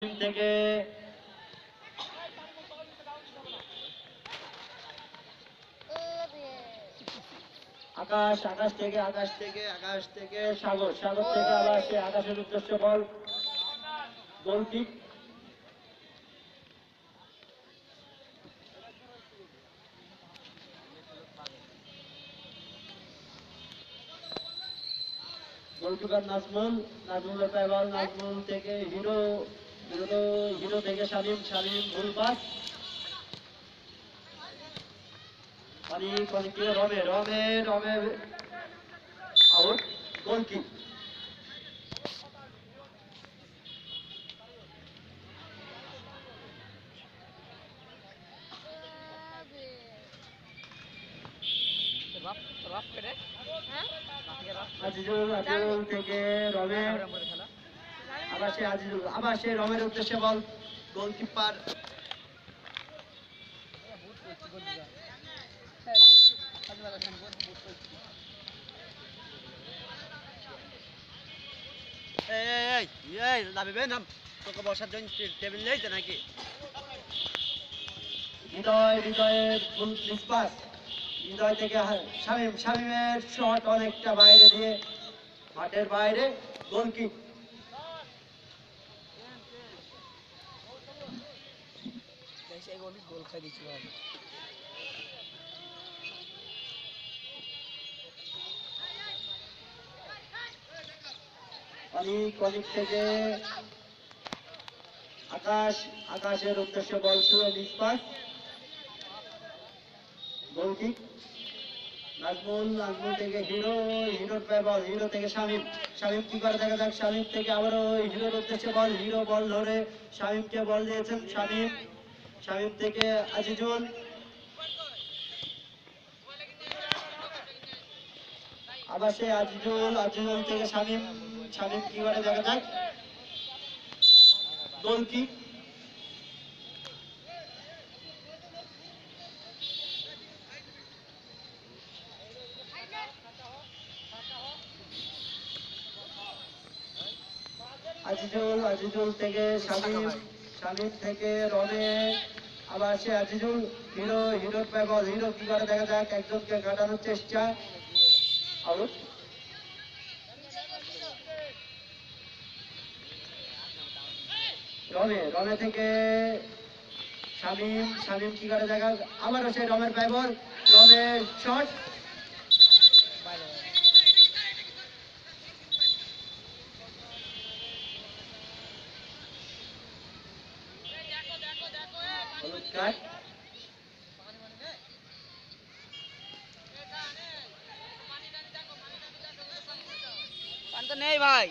থেকে আকাশ থেকে সাগর থেকে আবার সে আকাশের উদ্দেশ্যে বল গোল কিক। গোলকিপার নাজমুলের পায় বল, নাজমুল থেকে হিরো থেকে শামীম ভুল পাস। রমে আউট, গোল কিক। আজিজুল থেকে রমে, আবার সে রমের উদ্দেশ্যে বল, গোলকিপার তোকে বসার জন্য টেবিল নেই নাকি? হৃদয় থেকে শামীমের শট অনেকটা বাইরে দিয়ে, মাঠের বাইরে, গোল কিক। গোল খাই দিচ্ছিল কলিক থেকে আকাশের উদ্দেশ্যে বল, মিসপাস, গোল কিক। নাজমুল থেকে হিরোর পায় বল, হিরো থেকে শামীম কি করে দেখা যাক। শামীম থেকে আবারও হিরোর উদ্দেশ্যে বল, হিরো বল ধরে শামীমকে বল দিয়েছেন। শামীম থেকে আজিজুল, আবার সে আজিজুল থেকে শামীম কি করে দেখা যাক, গোল কিক। আজিজুল থেকে শামীম থেকে রমে, আবার সে আজিজুল, হিরোর পায় বল, হিরো কি করে দেখা যাক, একজনকে কাটানোর চেষ্টা, আউট। রমে থেকে শামীম কি করে দেখা, আবারও সে রমের পায় বল, রমের শট, নেই ভাই,